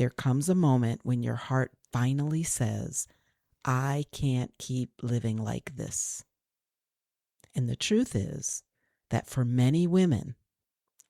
There comes a moment when your heart finally says, I can't keep living like this. And the truth is that for many women,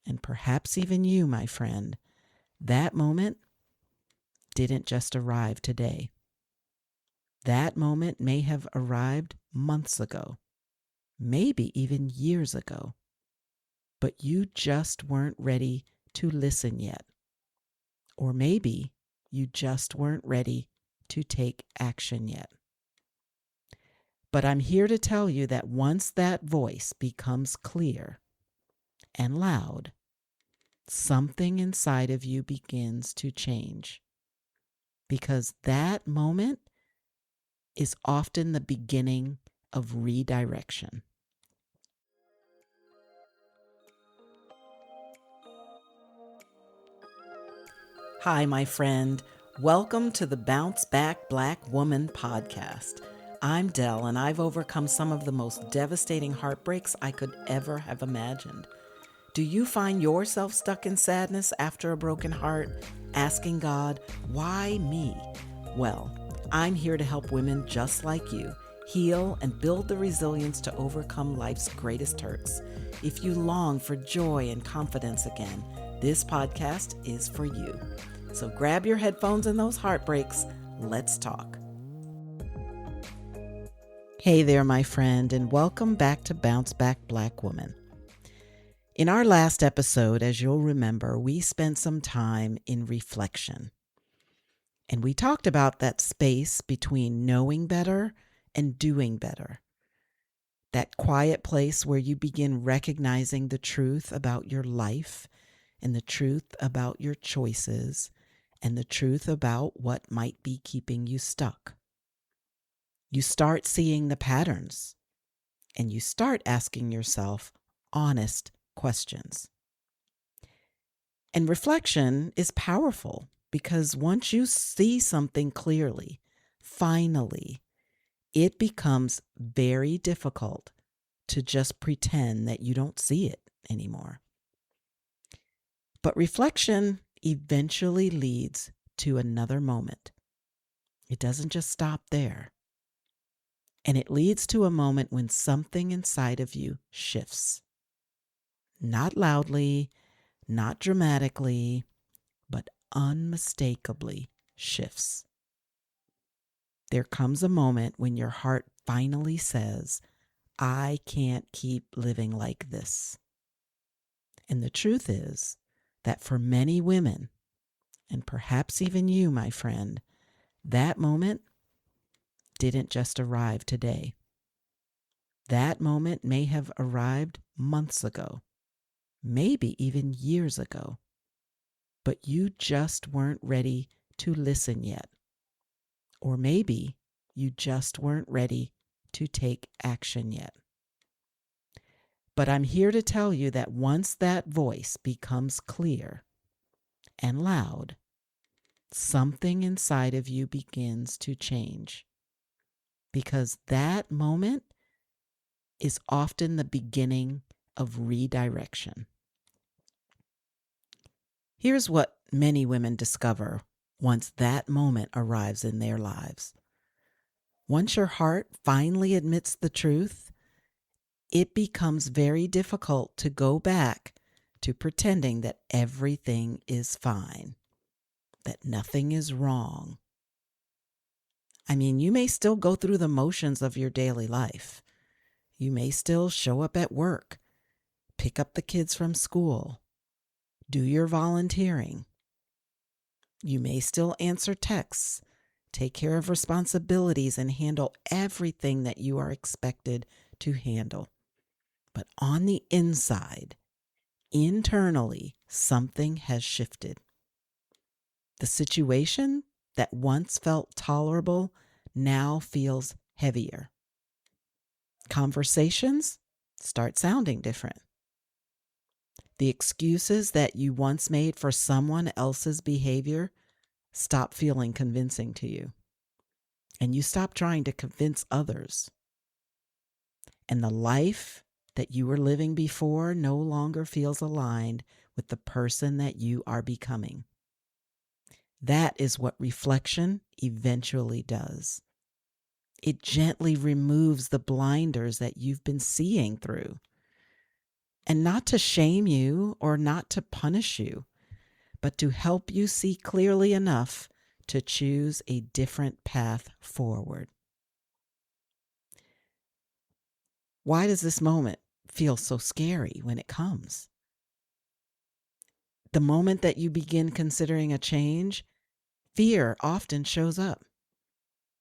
and perhaps even you, my friend, that moment didn't just arrive today. That moment may have arrived months ago, maybe even years ago, but you just weren't ready to listen yet. Or maybe you just weren't ready to take action yet. But I'm here to tell you that once that voice becomes clear and loud, something inside of you begins to change. Because that moment is often the beginning of redirection. Hi, my friend. Welcome to the Bounce Back Black Woman podcast. I'm Dell, and I've overcome some of the most devastating heartbreaks I could ever have imagined. Do you find yourself stuck in sadness after a broken heart, asking God, why me? Well, I'm here to help women just like you heal and build the resilience to overcome life's greatest hurts. If you long for joy and confidence again, this podcast is for you. So grab your headphones and those heartbreaks. Let's talk. Hey there, my friend, and welcome back to Bounce Back Black Woman. In our last episode, as you'll remember, we spent some time in reflection. And we talked about that space between knowing better and doing better. That quiet place where you begin recognizing the truth about your life and the truth about your choices and the truth about what might be keeping you stuck. You start seeing the patterns and you start asking yourself honest questions. And reflection is powerful because once you see something clearly, finally, it becomes very difficult to just pretend that you don't see it anymore. But reflection eventually leads to another moment. It doesn't just stop there. And it leads to a moment when something inside of you shifts. Not loudly, not dramatically, but unmistakably shifts. There comes a moment when your heart finally says, I can't keep living like this. And the truth is that for many women, and perhaps even you, my friend, that moment didn't just arrive today. That moment may have arrived months ago, maybe even years ago, but you just weren't ready to listen yet. Or maybe you just weren't ready to take action yet. But I'm here to tell you that once that voice becomes clear and loud, something inside of you begins to change. Because that moment is often the beginning of redirection. Here's what many women discover once that moment arrives in their lives. Once your heart finally admits the truth, it becomes very difficult to go back to pretending that everything is fine, that nothing is wrong. I mean, you may still go through the motions of your daily life. You may still show up at work, pick up the kids from school, do your volunteering. You may still answer texts, take care of responsibilities, and handle everything that you are expected to handle. But on the inside, internally, something has shifted. The situation that once felt tolerable now feels heavier. Conversations start sounding different. The excuses that you once made for someone else's behavior stop feeling convincing to you. And you stop trying to convince others. And the life that you were living before no longer feels aligned with the person that you are becoming. That is what reflection eventually does. It gently removes the blinders that you've been seeing through. And not to shame you or not to punish you, but to help you see clearly enough to choose a different path forward. Why does this moment feel so scary when it comes? The moment that you begin considering a change, fear often shows up.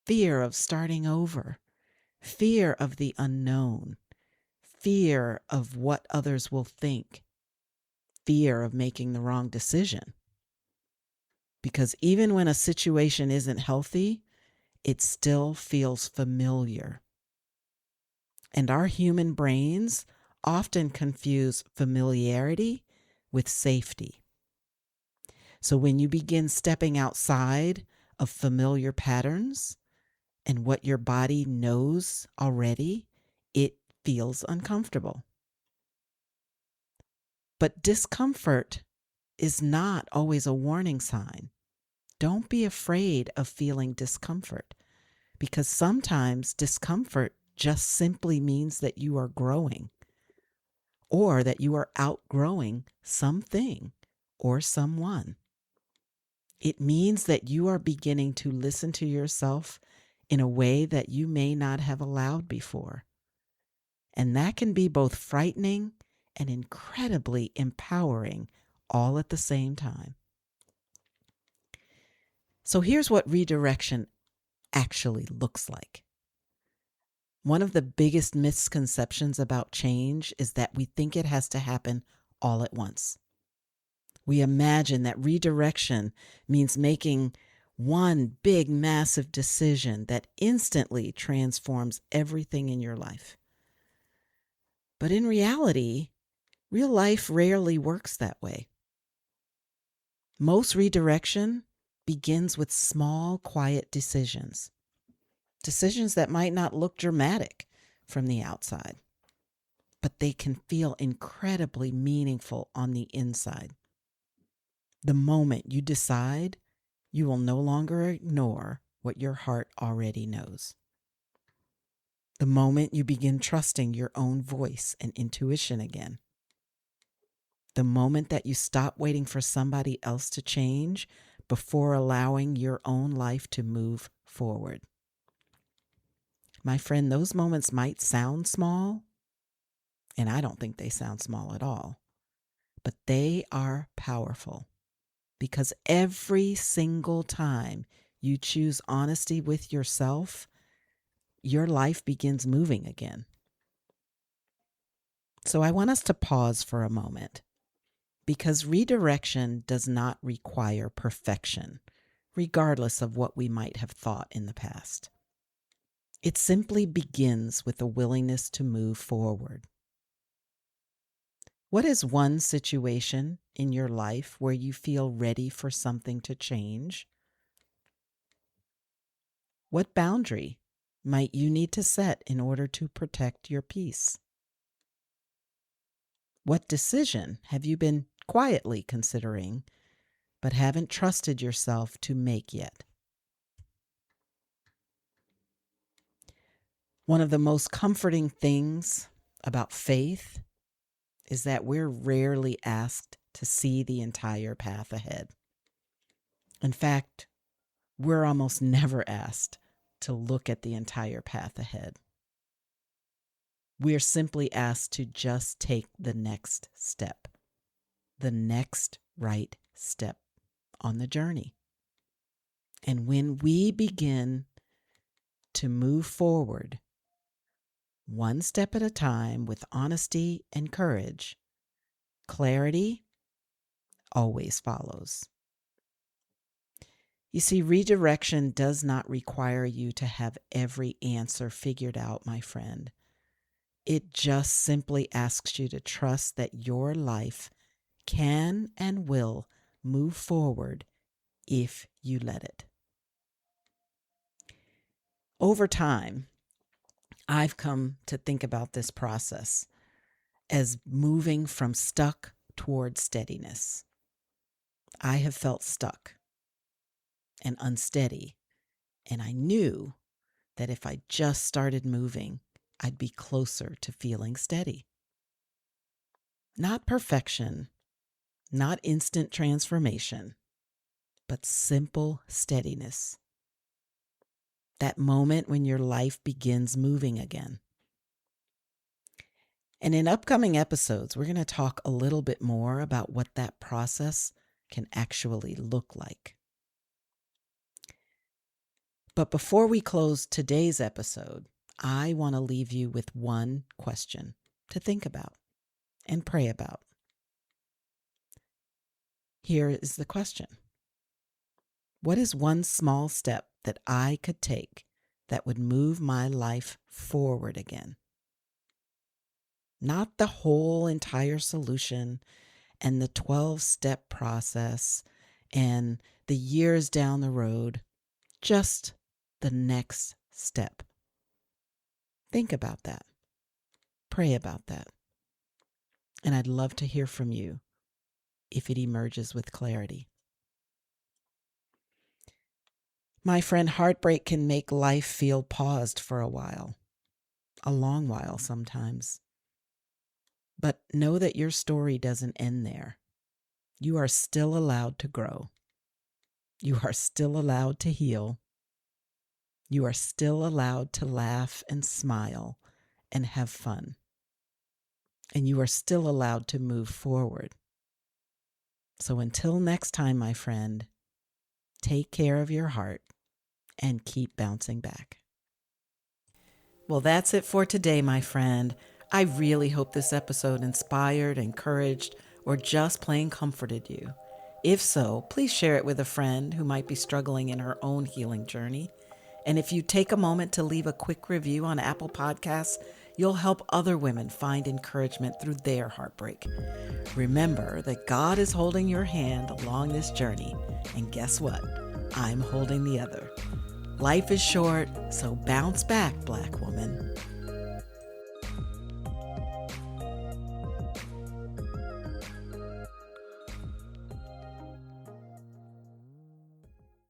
Fear of starting over, fear of the unknown, fear of what others will think, fear of making the wrong decision. Because even when a situation isn't healthy, it still feels familiar. And our human brains often confuse familiarity with safety. So when you begin stepping outside of familiar patterns and what your body knows already, it feels uncomfortable. But discomfort is not always a warning sign. Don't be afraid of feeling discomfort, because sometimes discomfort just simply means that you are growing, or that you are outgrowing something or someone. It means that you are beginning to listen to yourself in a way that you may not have allowed before. And that can be both frightening and incredibly empowering all at the same time. So here's what redirection actually looks like. One of the biggest misconceptions about change is that we think it has to happen all at once. We imagine that redirection means making one big, massive decision that instantly transforms everything in your life. But in reality, real life rarely works that way. Most redirection begins with small, quiet decisions. Decisions that might not look dramatic from the outside, but they can feel incredibly meaningful on the inside. The moment you decide, you will no longer ignore what your heart already knows. The moment you begin trusting your own voice and intuition again. The moment that you stop waiting for somebody else to change before allowing your own life to move forward. My friend, those moments might sound small, and I don't think they sound small at all, but they are powerful, because every single time you choose honesty with yourself, your life begins moving again. So I want us to pause for a moment, because redirection does not require perfection, regardless of what we might have thought in the past. It simply begins with a willingness to move forward. What is one situation in your life where you feel ready for something to change? What boundary might you need to set in order to protect your peace? What decision have you been quietly considering but haven't trusted yourself to make yet? One of the most comforting things about faith is that we're rarely asked to see the entire path ahead. In fact, we're almost never asked to look at the entire path ahead. We're simply asked to just take the next step, the next right step on the journey. And when we begin to move forward, one step at a time with honesty and courage, clarity always follows. You see, redirection does not require you to have every answer figured out, my friend. It just simply asks you to trust that your life can and will move forward if you let it. Over time, I've come to think about this process as moving from stuck toward steadiness. I have felt stuck. and unsteady. And I knew that if I just started moving, I'd be closer to feeling steady. Not perfection, not instant transformation, but simple steadiness. That moment when your life begins moving again. And in upcoming episodes, we're going to talk a little bit more about what that process can actually look like. But before we close today's episode, I want to leave you with one question to think about and pray about. Here is the question. What is one small step that I could take that would move my life forward again? Not the whole entire solution and the 12-step process and the years down the road, just the next step. Think about that. Pray about that. And I'd love to hear from you if it emerges with clarity. My friend, heartbreak can make life feel paused for a while, a long while sometimes. But know that your story doesn't end there. You are still allowed to grow. You are still allowed to heal. You are still allowed to laugh and smile and have fun. And you are still allowed to move forward. So until next time, my friend, take care of your heart and keep bouncing back. Well, that's it for today, my friend. I really hope this episode inspired, encouraged, or just plain comforted you. If so, please share it with a friend who might be struggling in her own healing journey. And if you take a moment to leave a quick review on Apple Podcasts, you'll help other women find encouragement through their heartbreak. Remember that God is holding your hand along this journey. And guess what? I'm holding the other. Life is short, so bounce back, Black woman.